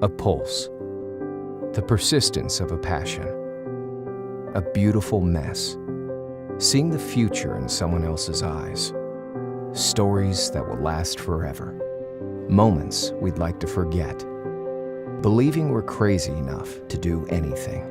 a pulse, the persistence of a passion, a beautiful mess, seeing the future in someone else's eyes, stories that will last forever, moments we'd like to forget, believing we're crazy enough to do anything.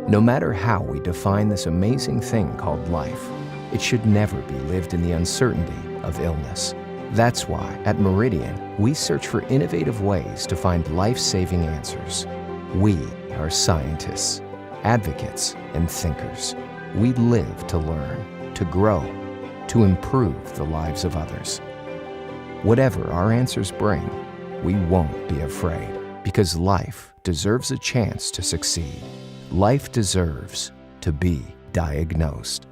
No matter how we define this amazing thing called life, it should never be lived in the uncertainty of illness. That's why, at Meridian, we search for innovative ways to find life-saving answers. We are scientists, advocates, and thinkers. We live to learn, to grow, to improve the lives of others. Whatever our answers bring, we won't be afraid, because life deserves a chance to succeed. Life deserves to be diagnosed.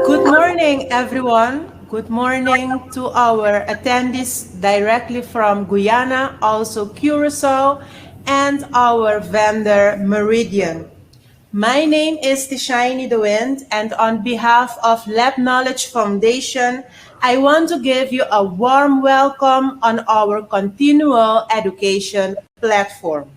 Good morning, everyone. Good morning to our attendees directly from Guyana, also Curacao, and our vendor, Meridian. My name is Tishani the Wind, and on behalf of LabKnowledge Foundation, I want to give you a warm welcome on our continual education platform.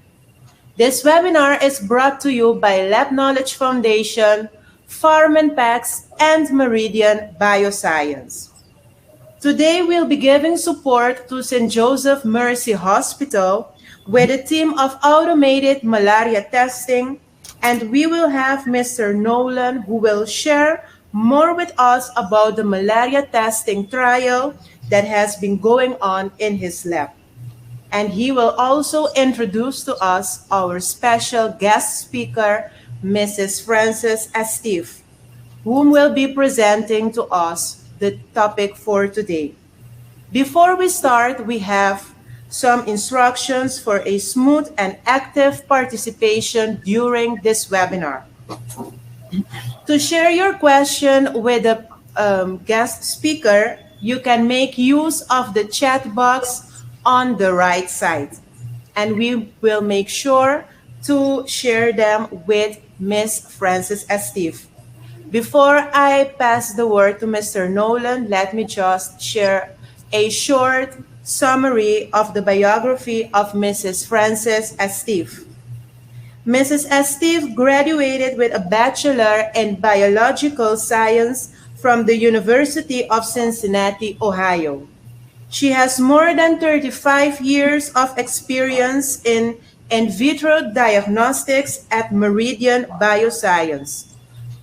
This webinar is brought to you by LabKnowledge Foundation, PharmInPax, and Meridian Bioscience. Today, we'll be giving support to St. Joseph Mercy Hospital with a team of automated malaria testing, and we will have Mr. Nolan, who will share more with us about the malaria testing trial that has been going on in his lab. And he will also introduce to us our special guest speaker, Mrs. Frances Esteve, whom will be presenting to us the topic for today. Before we start, we have some instructions for a smooth and active participation during this webinar. To share your question with the guest speaker, you can make use of the chat box on the right side. and we will make sure to share them with Miss Frances Esteve. Before I pass the word to Mr. Nolan, let me just share a short summary of the biography of Mrs. Frances Esteve. Mrs. Esteve graduated with a Bachelor in Biological Science from the University of Cincinnati, Ohio. She has more than 35 years of experience in vitro diagnostics at Meridian Bioscience,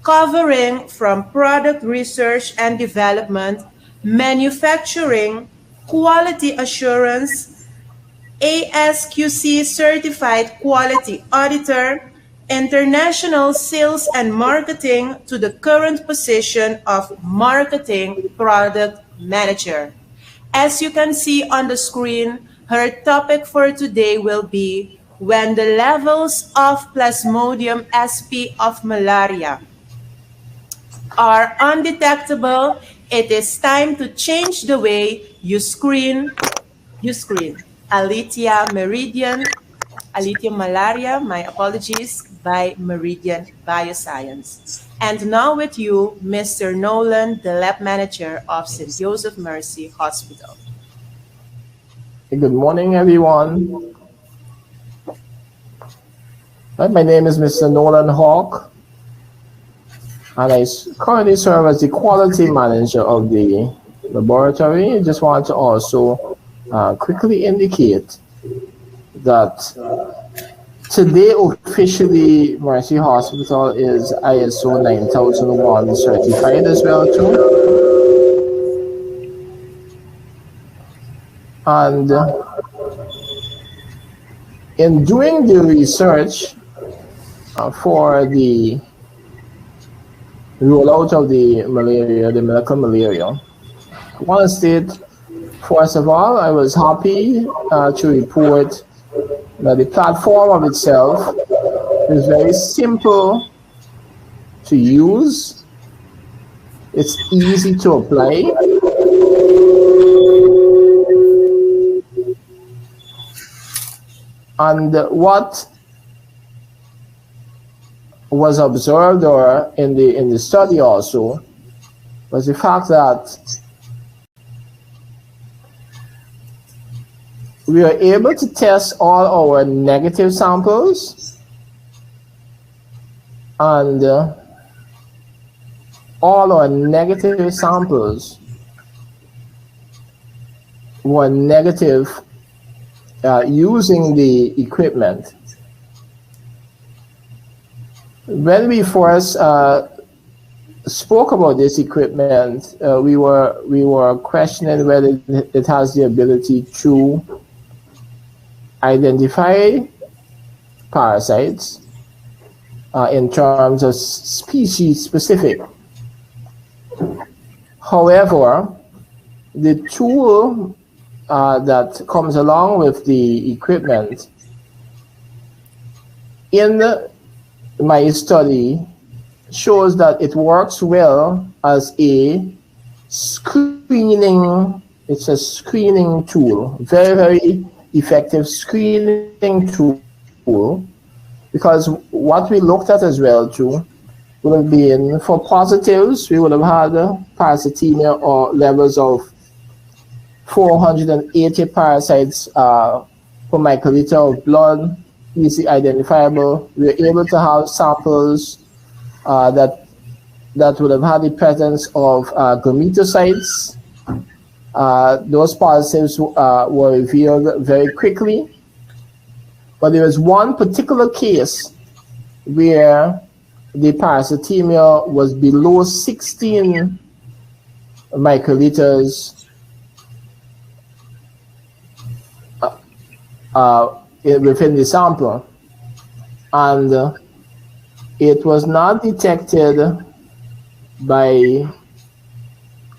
covering from product research and development, manufacturing, quality assurance, ASQC certified quality auditor, international sales and marketing to the current position of marketing product manager. As you can see on the screen, her topic for today will be when the levels of Plasmodium sp of malaria are undetectable, it is time to change the way you screen. Alethia Malaria, my apologies, by Meridian Bioscience. And now with you, Mr. Nolan, the lab manager of St. Joseph Mercy Hospital. Good morning, everyone. My name is Mr. Nolan Hawk, and I currently serve as the quality manager of the laboratory. I just want to also quickly indicate that today officially Mercy Hospital is ISO 9001 certified as well too. And in doing the research for the rollout of the malaria, the medical malaria, I want to state, first of all, I was happy to report that the platform of itself is very simple to use. It's easy to apply. And what was observed or in the study also was the fact that we are able to test all our negative samples, and all our negative samples were negative using the equipment. When we first spoke about this equipment, we were questioning whether it has the ability to identify parasites in terms of species specific. However, the tool that comes along with the equipment in my study shows that it works well as a screening. It's a screening tool, very, very effective screening tool, because what we looked at as well too would have been for positives. We would have had parasitemia or levels of 480 parasites per microliter of blood, easily identifiable. We were able to have samples that would have had the presence of gametocytes. Those positives were revealed very quickly. But there was one particular case where the parasitemia was below 16 microliters within the sample, and it was not detected by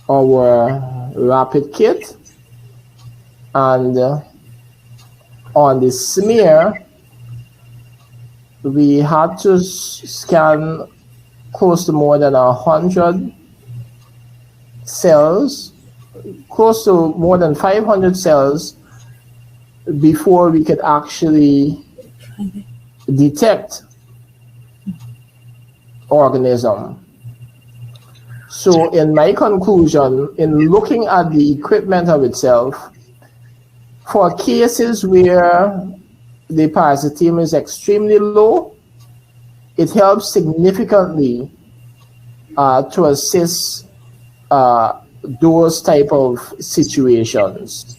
our rapid kit, and on the smear we had to scan close to more than 100 cells, close to more than 500 cells before we could actually detect organism. So in my conclusion, in looking at the equipment of itself, for cases where the parasitemia is extremely low, it helps significantly to assist those type of situations.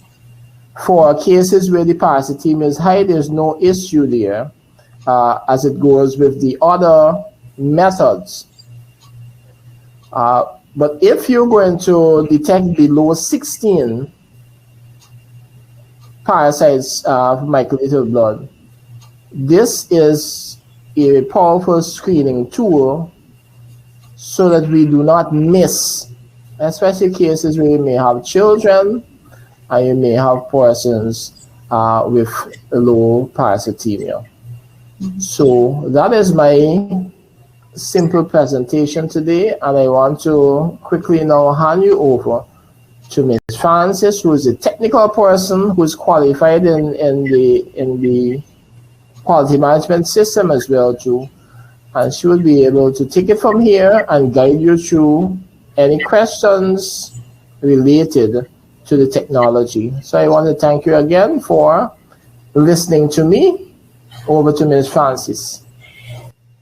For cases where the parasitemia is high, there's no issue there, as it goes with the other methods. But if you're going to detect below 16 parasites from microlittle blood, this is a powerful screening tool so that we do not miss, especially cases where you may have children and you may have persons with low parasitemia. So that is my simple presentation today, and I want to quickly now hand you over to Ms. Frances, who is a technical person who is qualified in the quality management system as well too, and she will be able to take it from here and guide you through any questions related to the technology. So I want to thank you again for listening to me. Over to Ms. Frances.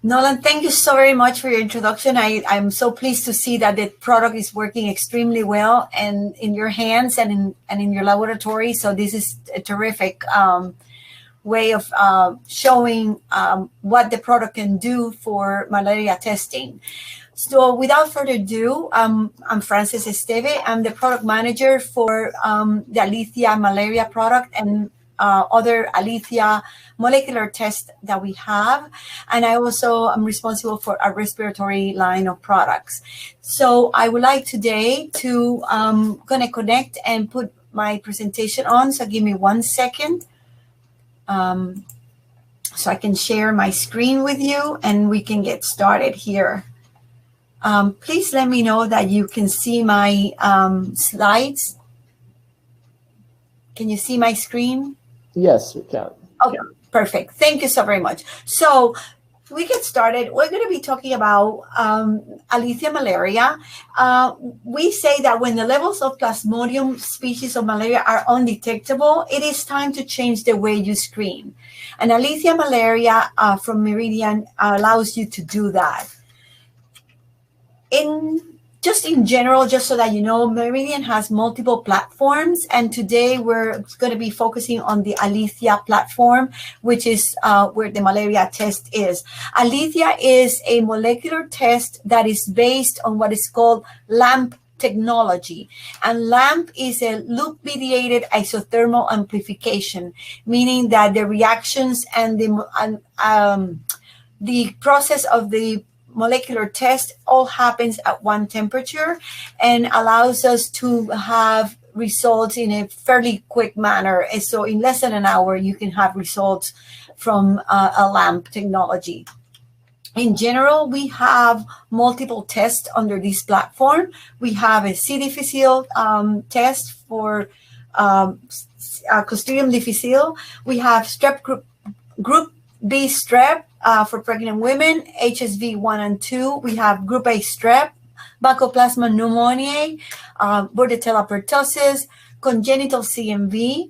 Nolan, thank you so very much for your introduction. I'm so pleased to see that the product is working extremely well and in your hands and in your laboratory. So this is a terrific way of showing what the product can do for malaria testing. So without further ado, I'm Frances Esteve. I'm the product manager for the Alethia Malaria product and other Alethia molecular tests that we have. And I also am responsible for a respiratory line of products. So I would like today to gonna connect and put my presentation on. So give me 1 second. So I can share my screen with you and we can get started here. Please let me know that you can see my slides. Can you see my screen? Yes, we can. Okay, perfect. Thank you so very much. So we get started. We're going to be talking about Alethia malaria. We say that when the levels of Plasmodium species of malaria are undetectable, it is time to change the way you screen. And Alethia malaria from Meridian allows you to do that. In general, just so that you know, Meridian has multiple platforms, and today we're going to be focusing on the Alethia platform, which is where the malaria test is. Alethia is a molecular test that is based on what is called LAMP technology. And LAMP is a loop-mediated isothermal amplification, meaning that the reactions and the process of the molecular test all happens at one temperature and allows us to have results in a fairly quick manner. And so in less than an hour, you can have results from a LAMP technology. In general, we have multiple tests under this platform. We have a C. difficile test for Clostridium difficile. We have strep group B strep for pregnant women, HSV 1 and 2. We have group A strep, Mycoplasma pneumoniae, Bordetella pertussis, congenital CMV.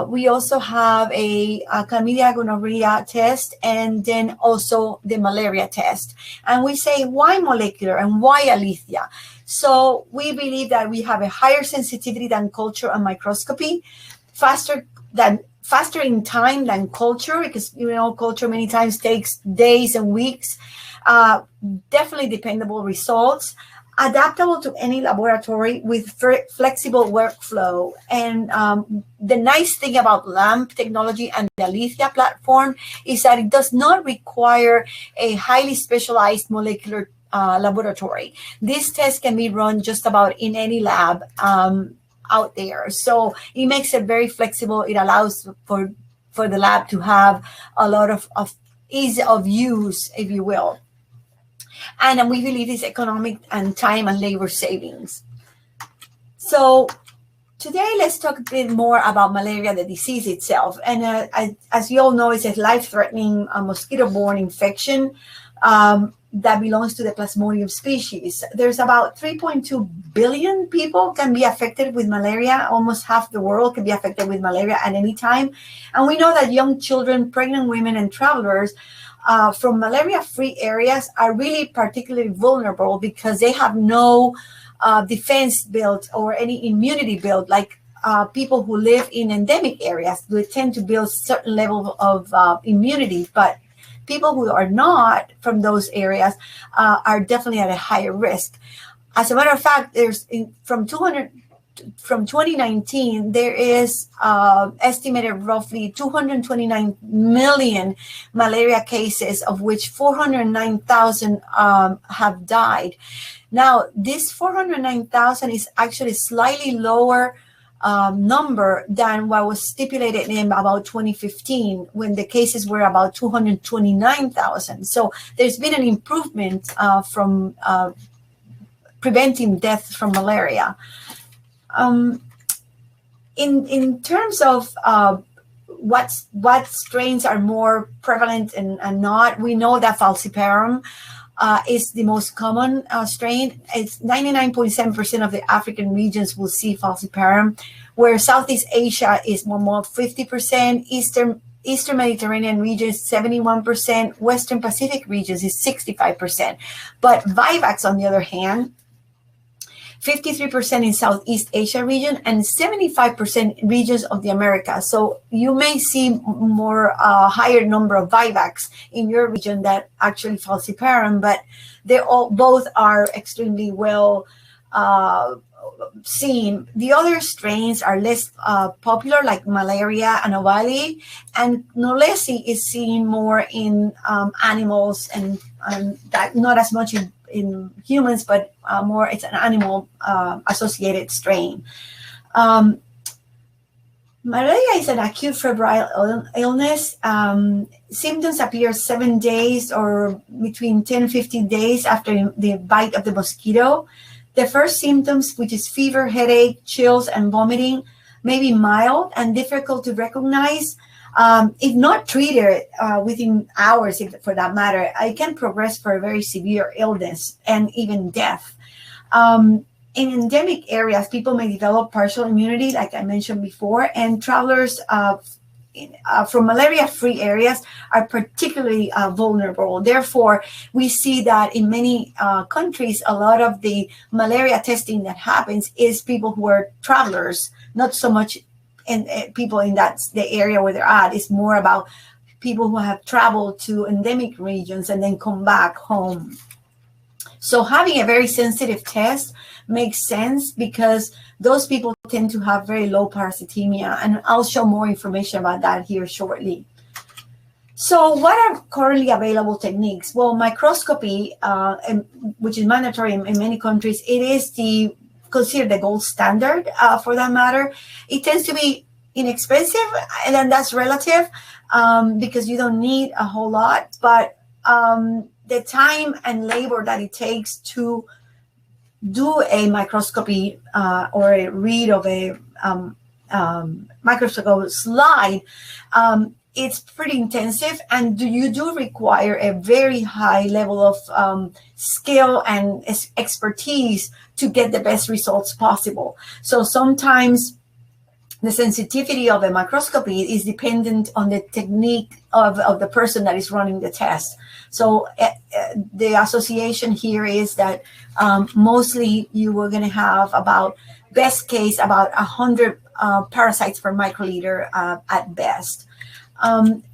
We also have a chlamydia gonorrhea test, and then also the malaria test. And we say, why molecular and why Alethia? So we believe that we have a higher sensitivity than culture and microscopy, faster in time than culture, because culture many times takes days and weeks. Definitely dependable results, adaptable to any laboratory with flexible workflow. And the nice thing about LAMP technology and the Alethia platform is that it does not require a highly specialized molecular laboratory. This test can be run just about in any lab out there. So it makes it very flexible. It allows for the lab to have a lot of ease of use, if you will. And we believe it's economic and time and labor savings. So Today, let's talk a bit more about malaria, the disease itself. And as you all know, it's a life-threatening mosquito-borne infection that belongs to the Plasmodium species. There's about 3.2 billion people can be affected with malaria. Almost half the world can be affected with malaria at any time. And we know that young children, pregnant women, and travelers from malaria-free areas are really particularly vulnerable because they have no defense built or any immunity built, like people who live in endemic areas. They tend to build certain level of immunity, but people who are not from those areas are definitely at a higher risk. As a matter of fact, from 2019, there is estimated roughly 229 million malaria cases, of which 409,000 have died. Now, this 409,000 is actually slightly lower number than what was stipulated in about 2015, when the cases were about 229,000. So there's been an improvement from preventing death from malaria. In terms of what strains are more prevalent and not, we know that falciparum is the most common strain. It's 99.7% of the African regions will see falciparum, where Southeast Asia is more 50%, Eastern Mediterranean region is 71%, Western Pacific regions is 65%. But vivax, on the other hand, 53% in Southeast Asia region and 75% regions of the Americas. So you may see more higher number of vivax in your region than actually falciparum, but both are extremely well seen. The other strains are less popular, like malaria and ovale, and Knowlesi is seen more in animals and that not as much in humans, but more it's an animal associated strain. Malaria is an acute febrile illness. Symptoms appear 7 days or between 10 and 15 days after the bite of the mosquito. The first symptoms, which is fever, headache, chills, and vomiting, may be mild and difficult to recognize. If not treated within hours, for that matter, it can progress for a very severe illness and even death. In endemic areas, people may develop partial immunity, like I mentioned before, and travelers from malaria-free areas are particularly vulnerable. Therefore, we see that in many countries, a lot of the malaria testing that happens is people who are travelers, not so much and people in the area where they're at. Is more about people who have traveled to endemic regions and then come back home. So having a very sensitive test makes sense because those people tend to have very low parasitemia, and I'll show more information about that here shortly. So what are currently available techniques? Well, microscopy, which is mandatory in many countries, it is considered the gold standard for that matter. It tends to be inexpensive, and then that's relative because you don't need a whole lot, but the time and labor that it takes to do a microscopy or a read of a microscope slide, it's pretty intensive, and you do require a very high level of skill and expertise to get the best results possible. So sometimes the sensitivity of a microscopy is dependent on the technique of the person that is running the test. So the association here is that mostly you were going to have about, best case, about 100 parasites per microliter at best.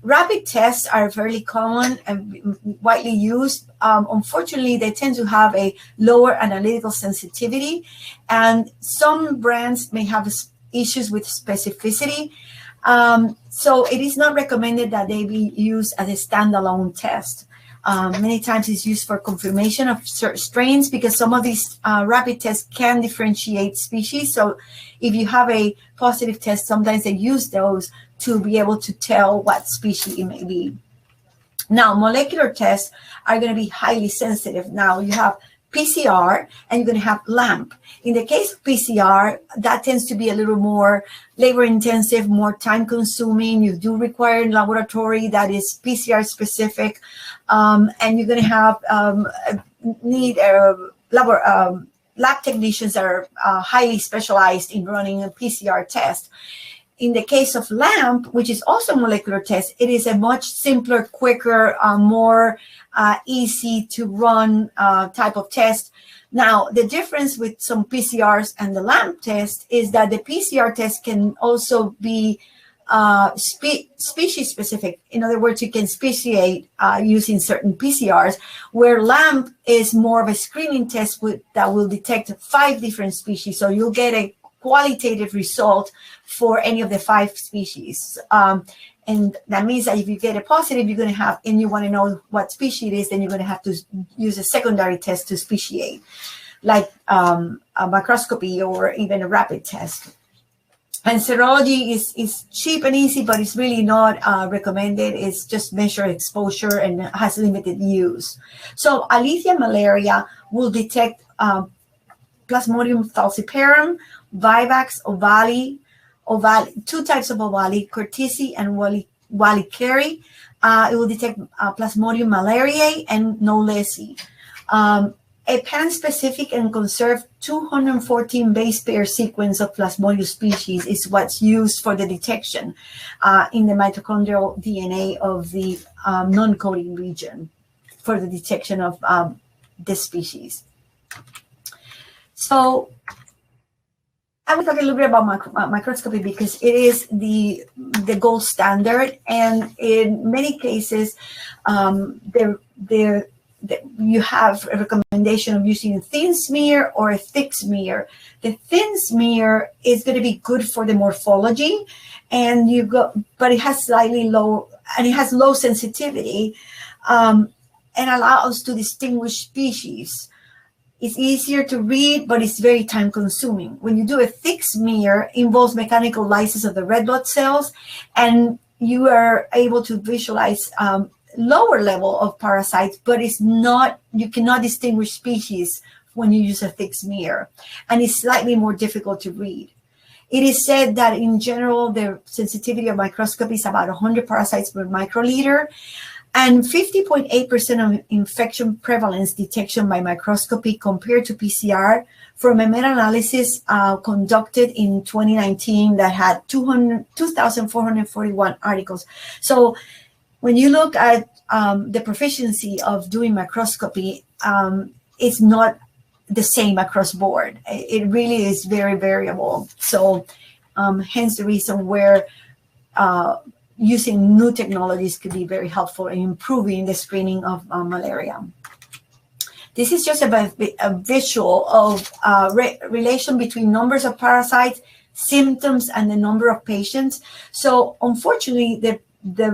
Rapid tests are fairly common and widely used. Unfortunately, they tend to have a lower analytical sensitivity, and some brands may have issues with specificity. So it is not recommended that they be used as a standalone test. Many times it's used for confirmation of certain strains because some of these rapid tests can differentiate species. So if you have a positive test, sometimes they use those to be able to tell what species it may be. Now, molecular tests are going to be highly sensitive. Now, you have PCR, and you're going to have LAMP. In the case of PCR, that tends to be a little more labor intensive, more time consuming. You do require a laboratory that is PCR specific, and you're going to have need lab technicians that are highly specialized in running a PCR test. In the case of LAMP, which is also a molecular test, it is a much simpler, quicker, more easy to run type of test. Now, the difference with some PCRs and the LAMP test is that the PCR test can also be species specific. In other words, you can speciate using certain PCRs, where LAMP is more of a screening test that will detect 5 different species. So you'll get a qualitative result for any of the 5 species. And that means that if you get a positive, you're going to have, and you want to know what species it is, then you're going to have to use a secondary test to speciate, like a microscopy or even a rapid test. And serology is cheap and easy, but it's really not recommended. It's just measure exposure and has limited use. So Alethia Malaria will detect Plasmodium falciparum, Vivax ovale, 2 types of ovale, Curtisi and Walliceri. It will detect Plasmodium malariae and Knowlesi. A pan-specific and conserved 214 base pair sequence of Plasmodium species is what's used for the detection in the mitochondrial DNA of the non-coding region for the detection of this species. So I will talk a little bit about microscopy because it is the gold standard, and in many cases, you have a recommendation of using a thin smear or a thick smear. The thin smear is going to be good for the morphology, but it has slightly low, and it has low sensitivity, and allows to distinguish species. It's easier to read, but it's very time consuming. When you do a thick smear, it involves mechanical lysis of the red blood cells, and you are able to visualize lower level of parasites, but you cannot distinguish species when you use a thick smear, and it's slightly more difficult to read. It is said that in general, the sensitivity of microscopy is about 100 parasites per microliter, and 50.8% of infection prevalence detection by microscopy compared to PCR from a meta-analysis conducted in 2019 that had 2,441 articles. So when you look at the proficiency of doing microscopy, it's not the same across board. It really is very variable. So hence the reason where using new technologies could be very helpful in improving the screening of malaria. This is just a visual of relation between numbers of parasites, symptoms, and the number of patients. So unfortunately, the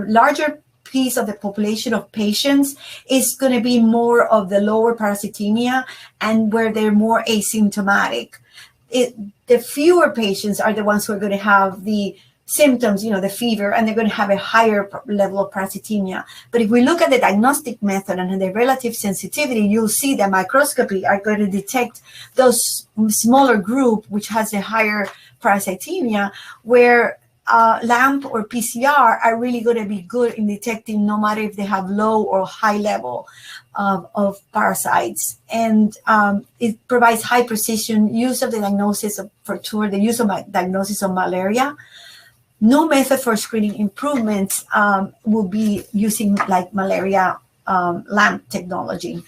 larger piece of the population of patients is going to be more of the lower parasitemia and where they're more asymptomatic. The fewer patients are the ones who are going to have the symptoms, the fever, and they're going to have a higher level of parasitemia. But if we look at the diagnostic method and the relative sensitivity, you'll see that microscopy are going to detect those smaller group, which has a higher parasitemia, where LAMP or PCR are really going to be good in detecting no matter if they have low or high level of parasites. And it provides high precision use of the diagnosis for the use of diagnosis of malaria. New method for screening improvements will be using like malaria LAMP technology.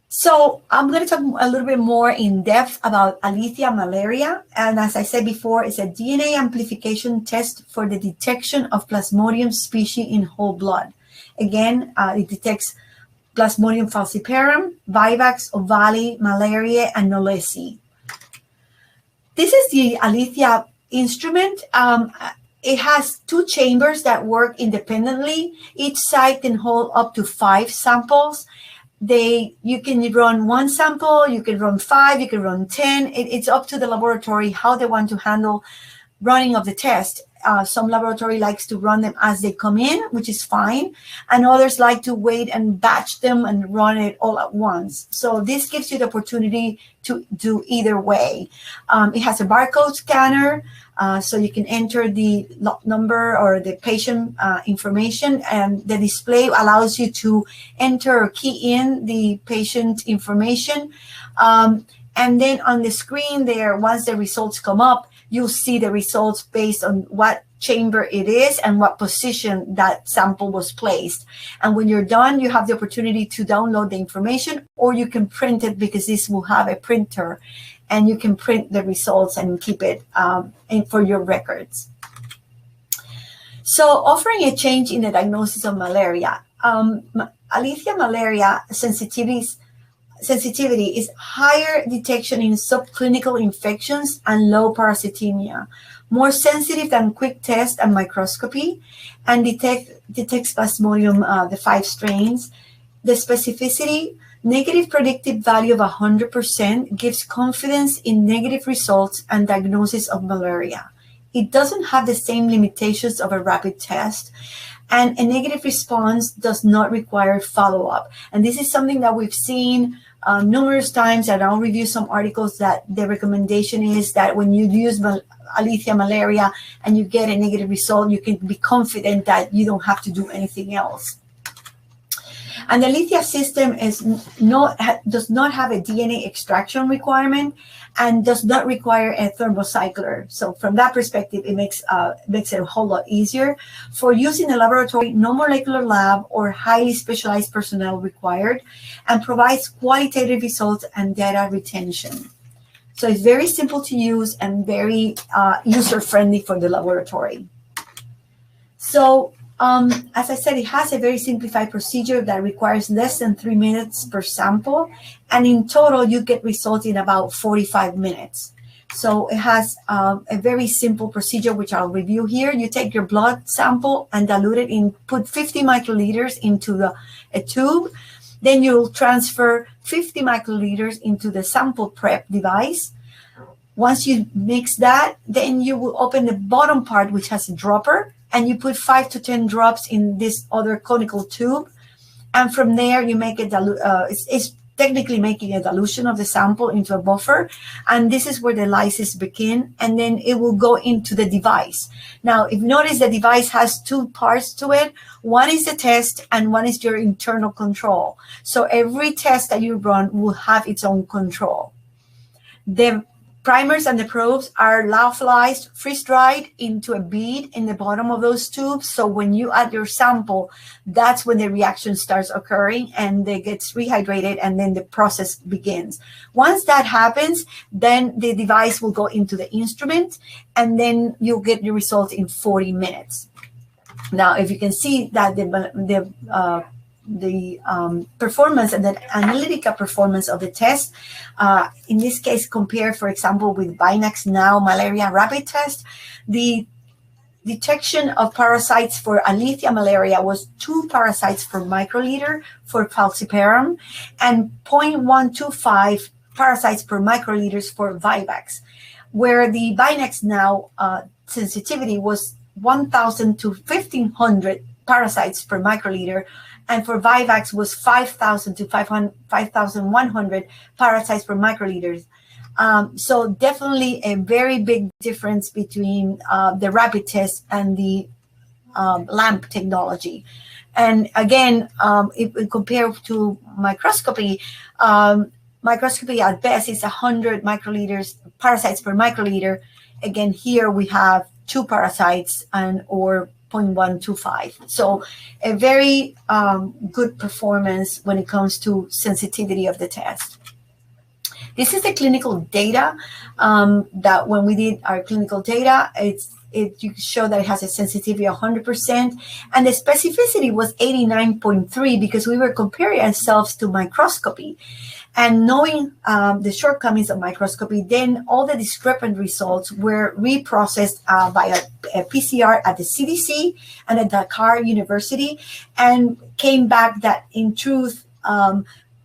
So I'm going to talk a little bit more in depth about Alethia Malaria. And as I said before, it's a DNA amplification test for the detection of Plasmodium species in whole blood. Again, it detects Plasmodium falciparum, Vivax, ovale, Malaria, and Knowlesi. This is the Alethia instrument. It has 2 chambers that work independently. Each site can hold up to 5 samples. You can run 1 sample, you can run 5, you can run 10. It's up to the laboratory how they want to handle running of the test. Some laboratory likes to run them as they come in, which is fine. And others like to wait and batch them and run it all at once. So this gives you the opportunity to do either way. It has a barcode scanner, so you can enter the lot number or the patient information, and the display allows you to enter or key in the patient information. And then on the screen there, once the results come up, you'll see the results based on what chamber it is and what position that sample was placed. And when you're done, you have the opportunity to download the information, or you can print it, because this will have a printer, and you can print the results and keep it for your records. So offering a change in the diagnosis of malaria. Alethia Malaria sensitivity is higher detection in subclinical infections and low parasitemia, more sensitive than quick test and microscopy, and detects Plasmodium, the 5 strains. The specificity, negative predictive value of 100%, gives confidence in negative results and diagnosis of malaria. It doesn't have the same limitations of a rapid test, and a negative response does not require follow-up. And this is something that we've seen numerous times, and I'll review some articles that the recommendation is that when you use Alethia Malaria and you get a negative result, you can be confident that you don't have to do anything else. And the Alethia system does not have a DNA extraction requirement and does not require a thermocycler. So from that perspective, it makes it a whole lot easier. For use in a laboratory, no molecular lab or highly specialized personnel required, and provides qualitative results and data retention. So it's very simple to use and very user-friendly for the laboratory. So as I said, it has a very simplified procedure that requires less than 3 minutes per sample. And in total, you get results in about 45 minutes. So it has a very simple procedure, which I'll review here. You take your blood sample and dilute it in, put 50 microliters into a tube. Then you'll transfer 50 microliters into the sample prep device. Once you mix that, then you will open the bottom part, which has a dropper, and you put 5 to 10 drops in this other conical tube. And from there, you make it's technically making a dilution of the sample into a buffer. And this is where the lysis begin, and then it will go into the device. Now, if you notice, the device has 2 parts to it. One is the test, and one is your internal control. So every test that you run will have its own control. The primers and the probes are lyophilized, freeze-dried into a bead in the bottom of those tubes. So when you add your sample, that's when the reaction starts occurring, and it gets rehydrated, and then the process begins. Once that happens, then the device will go into the instrument, and then you'll get your results in 40 minutes. Now, if you can see that the performance and the analytical performance of the test, in this case, compared, for example, with BinaxNOW malaria rapid test, the detection of parasites for Alethia Malaria was 2 parasites per microliter for falciparum and 0.125 parasites per microliters for Vivax, where the BinaxNOW sensitivity was 1,000 to 1,500 parasites per microliter, and for Vivax was 5,000 to 5,100 parasites per microliters. So definitely a very big difference between the rapid test and the LAMP technology. And again, if we compare to microscopy, microscopy at best is 100 microliters, parasites per microliter. Again, here we have 2 parasites or 0.125. So a very good performance when it comes to sensitivity of the test. This is the clinical data that when we did our clinical data, you show that it has a sensitivity of 100%, and the specificity was 89.3 because we were comparing ourselves to microscopy. And knowing the shortcomings of microscopy, then all the discrepant results were reprocessed by a PCR at the CDC and at Dakar University, and came back that in truth,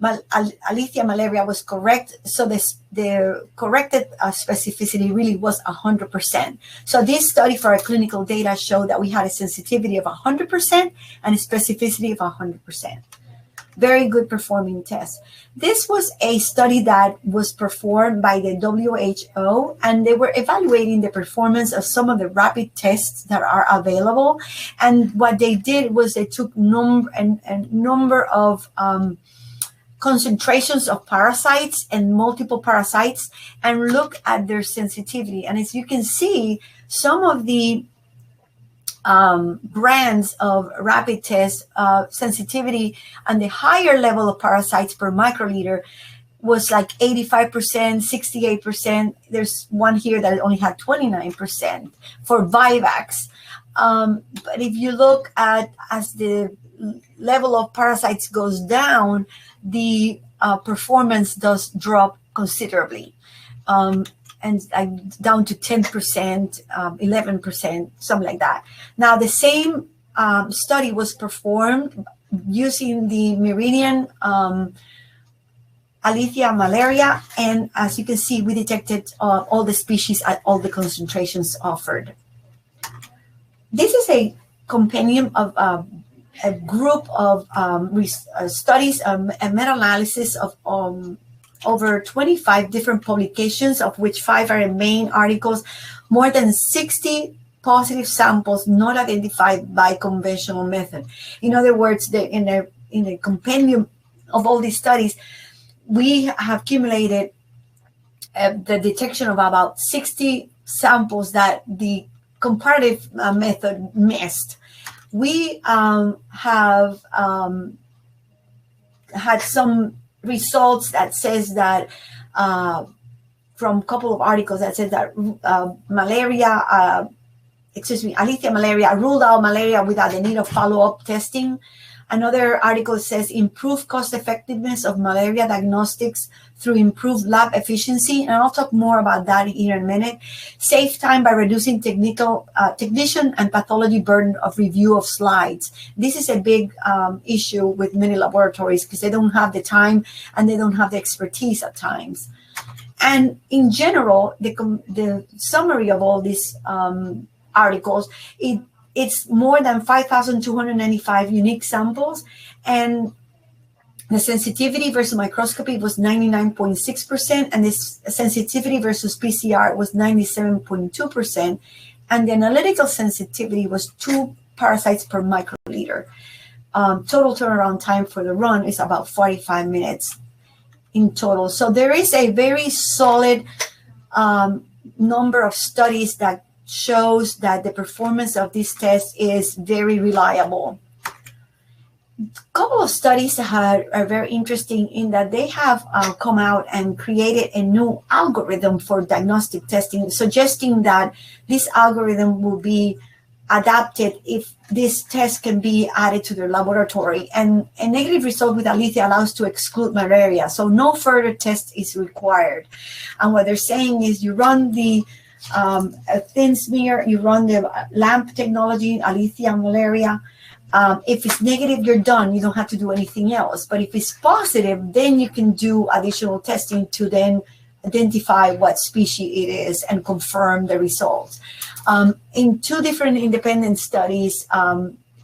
Alethia Malaria was correct. So the corrected specificity really was 100%. So this study for our clinical data showed that we had a sensitivity of 100% and a specificity of 100%. Very good performing test. This was a study that was performed by the WHO, and they were evaluating the performance of some of the rapid tests that are available. And what they did was they took a number of concentrations of parasites and multiple parasites and look at their sensitivity. And as you can see, some of the brands of rapid test sensitivity and the higher level of parasites per microliter was like 85%, 68%. There's one here that only had 29% for Vivax. But if you look at as the level of parasites goes down, the performance does drop considerably. And down to 10%, 11%, something like that. Now, the same study was performed using the Meridian Alethia Malaria, and as you can see, we detected all the species at all the concentrations offered. This is a compendium of a group of studies, a meta-analysis of over 25 different publications, of which 5 are main articles, more than 60 positive samples not identified by conventional method. In other words, in a compendium of all these studies, we have accumulated the detection of about 60 samples that the comparative method missed. We have had some results that says that from a couple of articles that says that Alethia Malaria ruled out malaria without the need of follow-up testing. Another article says improved cost effectiveness of malaria diagnostics through improved lab efficiency, and I'll talk more about that here in a minute. Save time by reducing technician and pathology burden of review of slides. This is a big issue with many laboratories because they don't have the time and they don't have the expertise at times. And in general, the summary of all these articles, it's more than 5,295 unique samples, and the sensitivity versus microscopy was 99.6%, and this sensitivity versus PCR was 97.2%, and the analytical sensitivity was 2 parasites per microliter. Total turnaround time for the run is about 45 minutes in total. So there is a very solid number of studies that shows that the performance of this test is very reliable. A couple of studies are very interesting in that they have come out and created a new algorithm for diagnostic testing, suggesting that this algorithm will be adapted if this test can be added to their laboratory. And a negative result with Alethia allows to exclude malaria, so no further test is required. And what they're saying is you run the a thin smear, you run the LAMP technology, Alethia Malaria. If it's negative, you're done. You don't have to do anything else. But if it's positive, then you can do additional testing to then identify what species it is and confirm the results. In 2 different independent studies,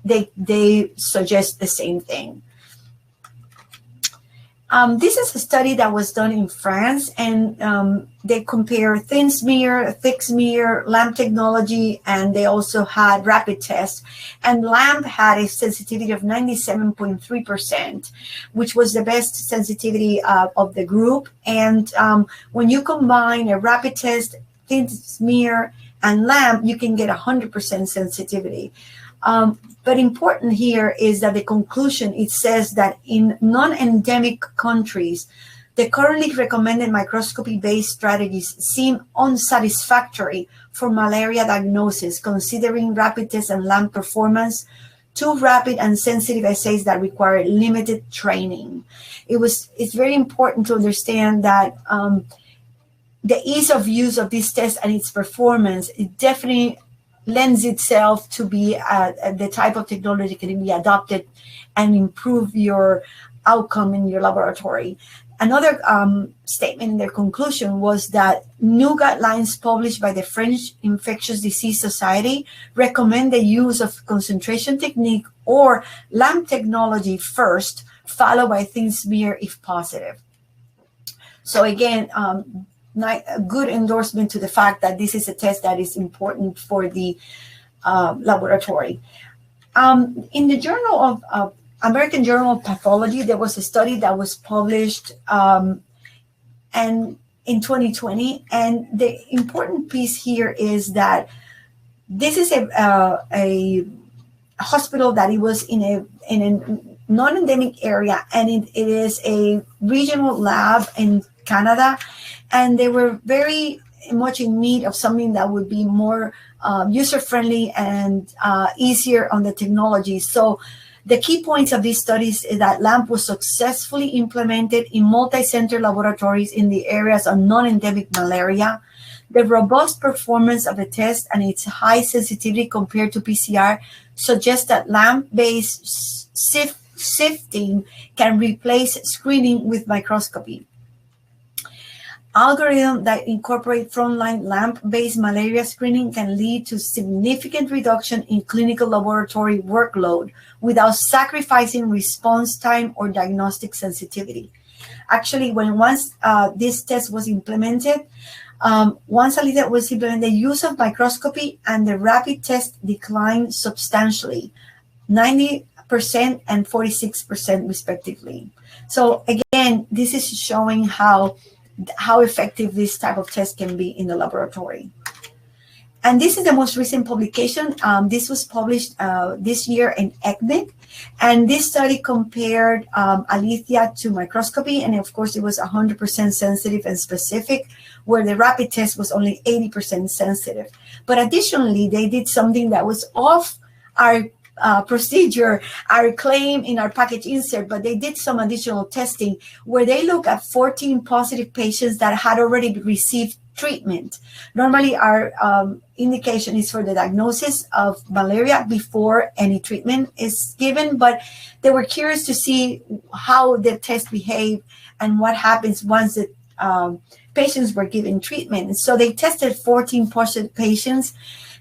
they suggest the same thing. This is a study that was done in France, and they compare thin smear, thick smear, LAMP technology, and they also had rapid tests. And LAMP had a sensitivity of 97.3%, which was the best sensitivity of the group. And when you combine a rapid test, thin smear, and LAMP, you can get 100% sensitivity. But important here is that the conclusion, it says that in non-endemic countries, the currently recommended microscopy-based strategies seem unsatisfactory for malaria diagnosis, considering rapid test and LAMP performance, 2 rapid and sensitive assays that require limited training. It's very important to understand that the ease of use of this test and its performance, it definitely lends itself to be the type of technology that can be adopted and improve your outcome in your laboratory. Another statement in their conclusion was that new guidelines published by the French Infectious Disease Society recommend the use of concentration technique or LAMP technology first, followed by thin smear if positive. So again, a good endorsement to the fact that this is a test that is important for the laboratory. In the Journal of American Journal of Pathology, there was a study that was published and in 2020, and the important piece here is that this is a hospital that it was in a non-endemic area, and it is a regional lab in Canada, and they were very much in need of something that would be more user-friendly and easier on the technology. So the key points of these studies is that LAMP was successfully implemented in multi-center laboratories in the areas of non-endemic malaria. The robust performance of the test and its high sensitivity compared to PCR suggests that LAMP-based sifting can replace screening with microscopy. Algorithms that incorporate frontline LAMP-based malaria screening can lead to significant reduction in clinical laboratory workload without sacrificing response time or diagnostic sensitivity. Actually, once this test was implemented, the use of microscopy and the rapid test declined substantially, 90% and 46% respectively. So again, this is showing how effective this type of test can be in the laboratory. And this is the most recent publication. This was published this year in ECCMID. And this study compared Alethia to microscopy. And of course, it was 100% sensitive and specific, where the rapid test was only 80% sensitive. But additionally, they did something that was off our procedure, our claim in our package insert, but they did some additional testing where they look at 14 positive patients that had already received treatment. Normally, our indication is for the diagnosis of malaria before any treatment is given, but they were curious to see how the test behaved and what happens once the patients were given treatment. And so they tested 14 positive patients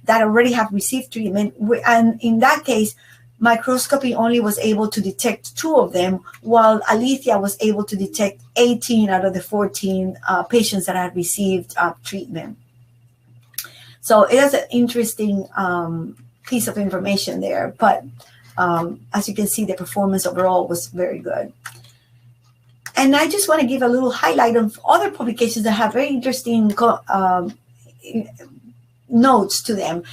that already have received treatment. And in that case, microscopy only was able to detect 2 of them, while Alethia was able to detect 18 out of the 14 patients that had received treatment. So it is an interesting piece of information there. But as you can see, the performance overall was very good. And I just want to give a little highlight of other publications that have very interesting notes to them.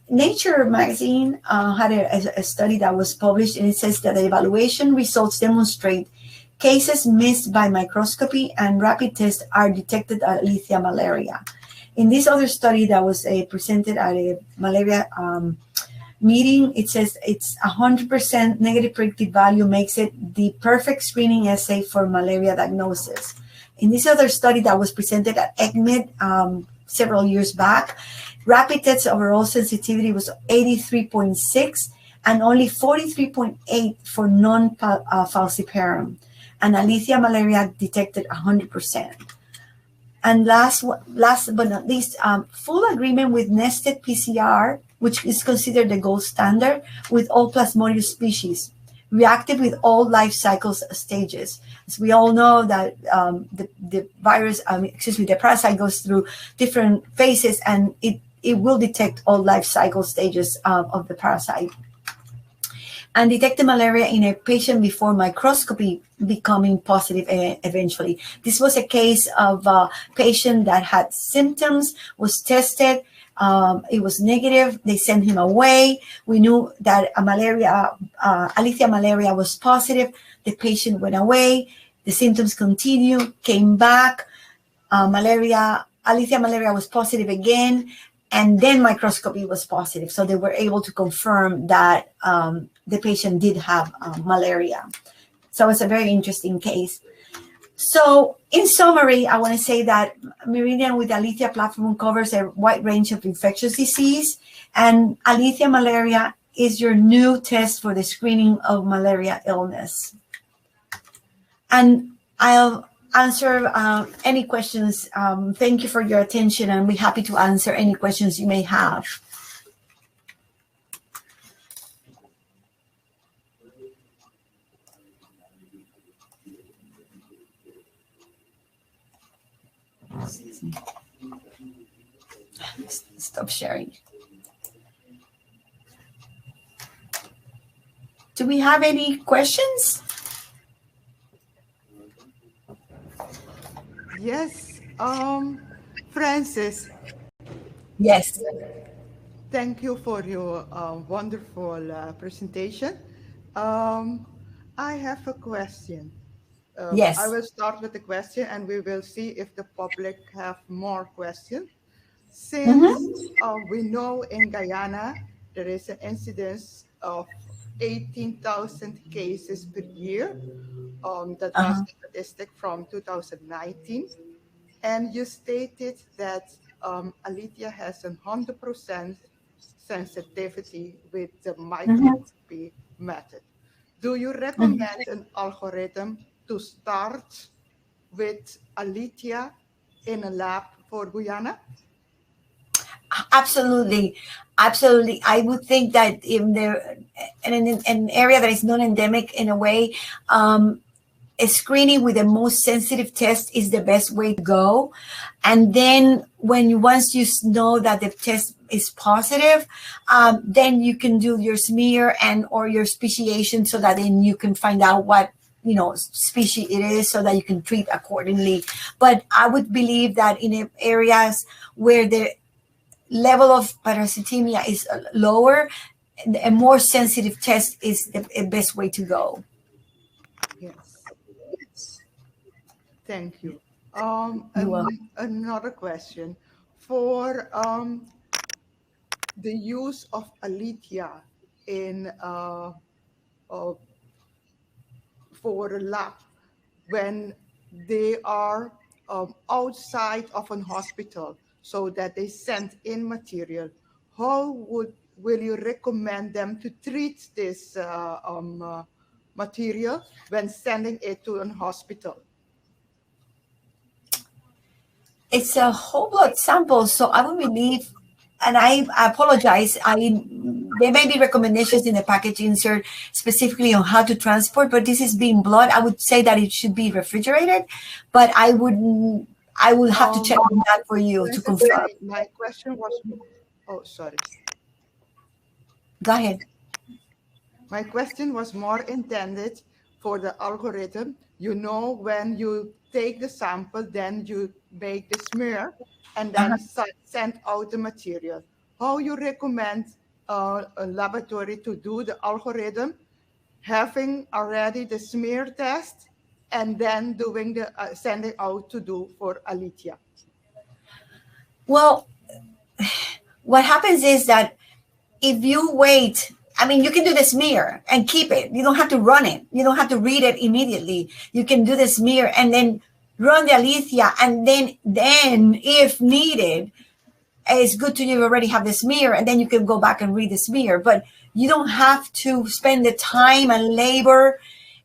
Nature magazine had a study that was published, and it says that the evaluation results demonstrate cases missed by microscopy and rapid tests are detected at Alethia Malaria. In this other study that was presented at a malaria meeting, it says it's 100% negative predictive value makes it the perfect screening assay for malaria diagnosis. In this other study that was presented at ECCMID several years back, rapid test overall sensitivity was 83.6 and only 43.8 for non-falciparum. And Alethia Malaria detected 100%. And last but not least, full agreement with nested PCR, which is considered the gold standard with all Plasmodium species, reactive with all life cycles stages. As we all know that the virus, the parasite goes through different phases, and it will detect all life cycle stages of the parasite. And detected malaria in a patient before microscopy becoming positive eventually. This was a case of a patient that had symptoms, was tested, it was negative, they sent him away. We knew that Alethia Malaria was positive, the patient went away, the symptoms continued, came back, Alethia Malaria was positive again, and then microscopy was positive. So they were able to confirm that the patient did have malaria. So it's a very interesting case. So in summary, I want to say that Meridian with Alethia platform covers a wide range of infectious disease, and Alethia Malaria is your new test for the screening of malaria illness. And I'll answer any questions. Thank you for your attention, and we're happy to answer any questions you may have. Stop sharing. Do we have any questions? Yes, Frances, Yes. thank you for your wonderful presentation. I have a question. Yes. I will start with the question, and we will see if the public have more questions. Since we know in Guyana there is an incidence of 18,000 cases per year, that was the statistic from 2019. And you stated that Alethia has 100% sensitivity with the microscopy method. Do you recommend an algorithm to start with Alethia in a lab for Guyana? Absolutely. Absolutely. I would think that in an area that is non-endemic in a way, a screening with the most sensitive test is the best way to go. And then once you know that the test is positive, then you can do your smear or your speciation, so that then you can find out what species it is, so that you can treat accordingly. But I would believe that in areas where the level of parasitemia is lower, a more sensitive test is the best way to go. Yes. Thank you. Another question. For the use of Alethia in for a lab when they are outside of an hospital, so that they send in material, how will you recommend them to treat this material when sending it to an hospital? It's a whole blood sample, so I would believe, and I apologize, there may be recommendations in the package insert specifically on how to transport, but this is being blood. I would say that it should be refrigerated, but I will have to check on that for you to confirm. My question was, sorry. Go ahead. My question was more intended for the algorithm. When you take the sample, then you make the smear and then send out the material. How you recommend a laboratory to do the algorithm, having already the smear test and then doing the sending out to do for Alethia? Well, what happens is that if you wait, you can do the smear and keep it. You don't have to run it. You don't have to read it immediately. You can do the smear and then run the Alethia, and then if needed, it's good to you already have the smear, and then you can go back and read the smear. But you don't have to spend the time and labor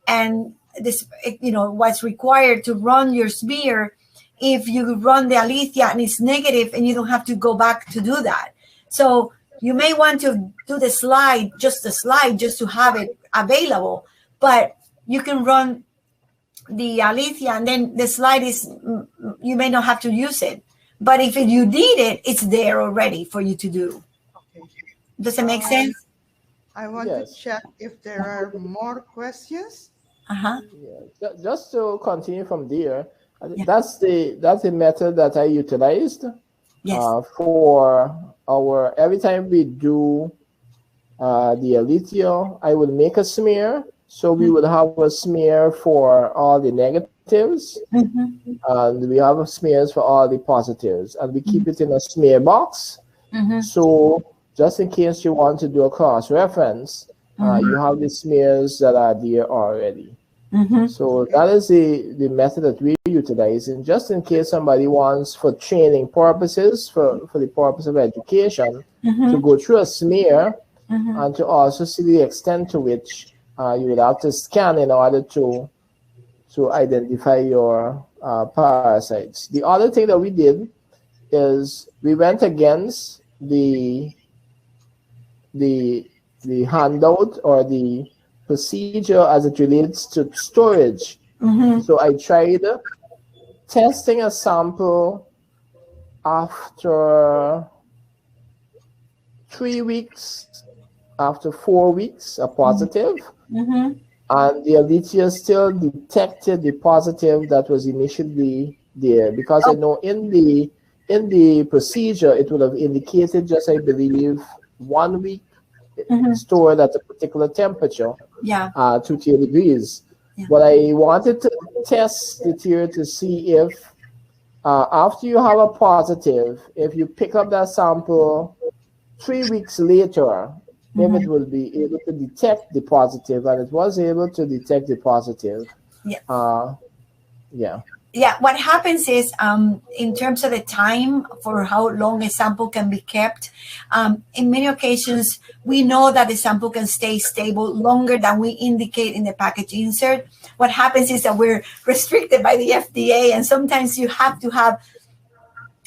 and this, what's required to run your smear if you run the Alethia and it's negative, and you don't have to go back to do that. So you may want to do the slide just to have it available, but you can run the Alethia, and then the slide you may not have to use it. But if you need it, it's there already for you to do. Okay. Does it make sense? I want to check if there are more questions. Yeah. Just to continue from there, that's the method that I utilized. Yes. For every time we do the Alethia, I would make a smear. So we would have a smear for all the negatives, and we have smears for all the positives, and we keep it in a smear box. So just in case you want to do a cross-reference, you have the smears that are there already. So that is the method that we utilize, and just in case somebody wants, for training purposes, for the purpose of education, to go through a smear and to also see the extent to which you would have to scan in order to to identify your parasites. The other thing that we did is we went against the handout or the procedure as it relates to storage. So I tried testing a sample after 3 weeks, after 4 weeks, a positive. And the Alethia still detected the positive that was initially there, because I know in the procedure it would have indicated just, I believe, 1 week stored at a particular temperature, 2 degrees. But I wanted to test the theory to see if after you have a positive, if you pick up that sample 3 weeks later, if it will be able to detect the positive, and it was able to detect the positive. What happens is, in terms of the time for how long a sample can be kept, in many occasions, we know that the sample can stay stable longer than we indicate in the package insert. What happens is that we're restricted by the FDA, and sometimes you have to have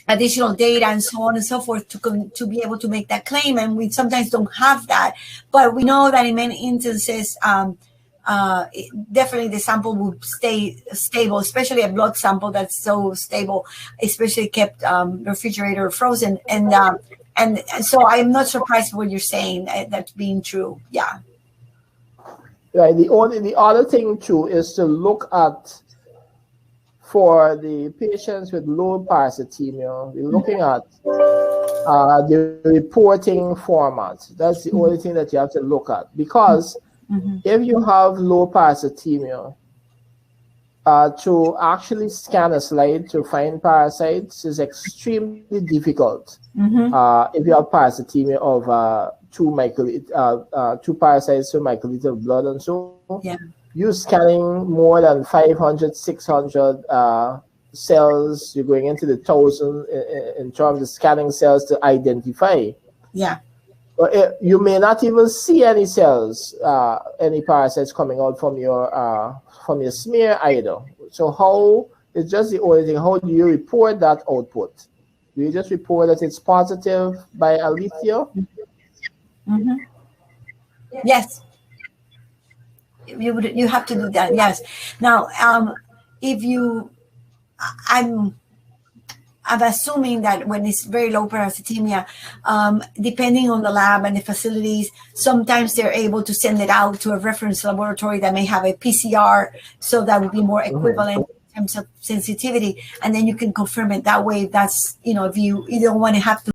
additional data and so on and so forth to be able to make that claim, and we sometimes don't have that. But we know that in many instances, definitely the sample will stay stable, especially a blood sample that's so stable, especially kept refrigerator or frozen. And so I'm not surprised what you're saying, that's being true. Right. The other thing too is to look at, for the patients with low parasitemia, we're looking at the reporting format. That's the only thing that you have to look at, because if you have low parasitemia, to actually scan a slide to find parasites is extremely difficult. If you have parasitemia of 2 parasites per microliter of blood and so, you're scanning more than 500, 600 cells. You're going into the 1,000 in terms of scanning cells to identify. You may not even see any cells, any parasites coming out from your smear either. So it's just the only thing, how do you report that output? Do you just report that it's positive by Alethia? Yes. You have to do that. Yes. Now, I'm assuming that when it's very low parasitemia, depending on the lab and the facilities, sometimes they're able to send it out to a reference laboratory that may have a PCR, so that would be more equivalent in terms of sensitivity, and then you can confirm it that way. That's, if you don't want to have to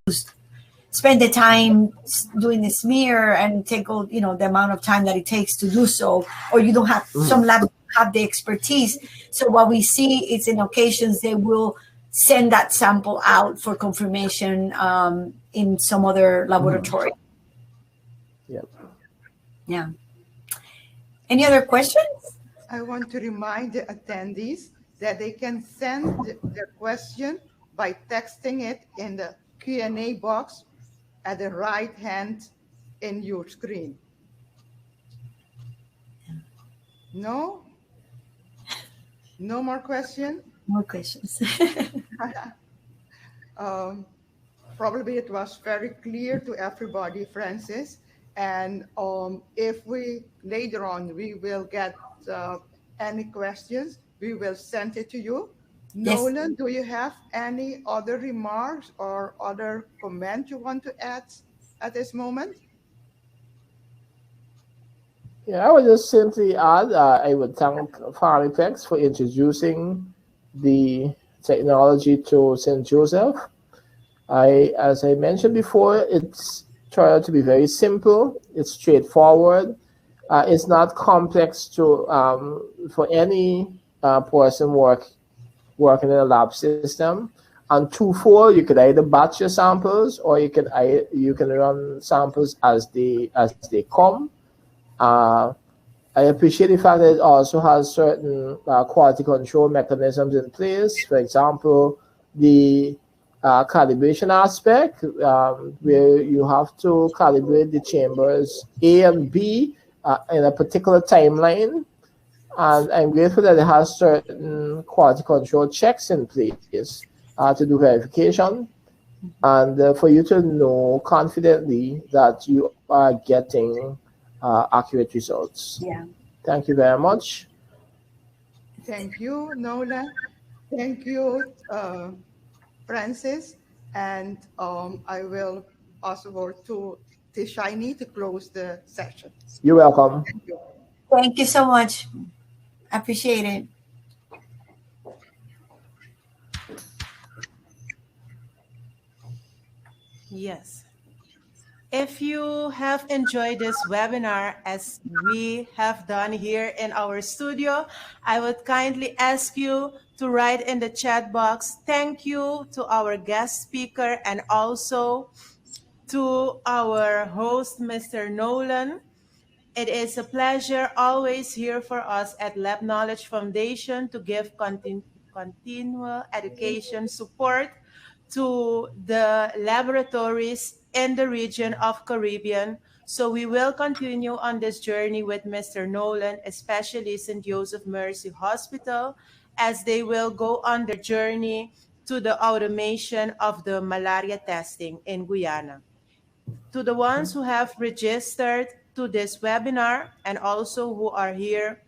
spend the time doing the smear and take all, the amount of time that it takes to do so, or you don't have, some labs have the expertise. So what we see is, in occasions, they will send that sample out for confirmation in some other laboratory. Any other questions? I want to remind the attendees that they can send their question by texting it in the Q&A box at the right hand in your screen. No? No more questions? More questions. Probably it was very clear to everybody, Frances. And if we later on we will get any questions, we will send it to you. Yes. Nolan, do you have any other remarks or other comment you want to add at this moment? I would just simply add, I would thank Farlipex for introducing the technology to St. Joseph. As I mentioned before, it's turned out to be very simple. It's straightforward. It's not complex for any person working in a lab system. And twofold, you could either batch your samples, or you can run samples as they come. I appreciate the fact that it also has certain quality control mechanisms in place. For example, the calibration aspect, where you have to calibrate the chambers A and B in a particular timeline. And I'm grateful that it has certain quality control checks in place to do verification and for you to know confidently that you are getting accurate results. Yeah. Thank you very much. Thank you, Nola. Thank you, Francis. And I will also go to Tishani to close the session. You're welcome. Thank you. Thank you so much. I appreciate it. Yes. If you have enjoyed this webinar as we have done here in our studio, I would kindly ask you to write in the chat box, thank you to our guest speaker and also to our host, Mr. Nolan. It is a pleasure always here for us at LabKnowledge Foundation to give continual education support to the laboratories in the region of Caribbean. So we will continue on this journey with Mr. Nolan, especially St. Joseph Mercy Hospital, as they will go on their journey to the automation of the malaria testing in Guyana. To the ones who have registered to this webinar and also who are here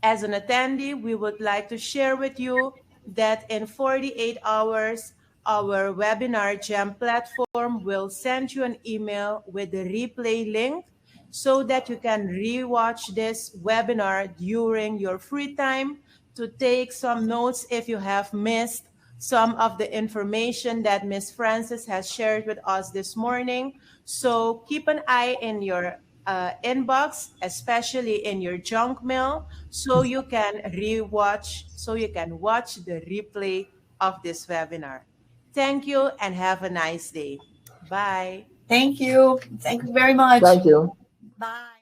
as an attendee, we would like to share with you that in 48 hours, our webinar GEM platform will send you an email with the replay link so that you can rewatch this webinar during your free time to take some notes if you have missed some of the information that Ms. Frances has shared with us this morning. So keep an eye in your inbox, especially in your junk mail, so you can watch the replay of this webinar. Thank you and have a nice day. Bye. Thank you. Thank you very much. Thank you. Bye.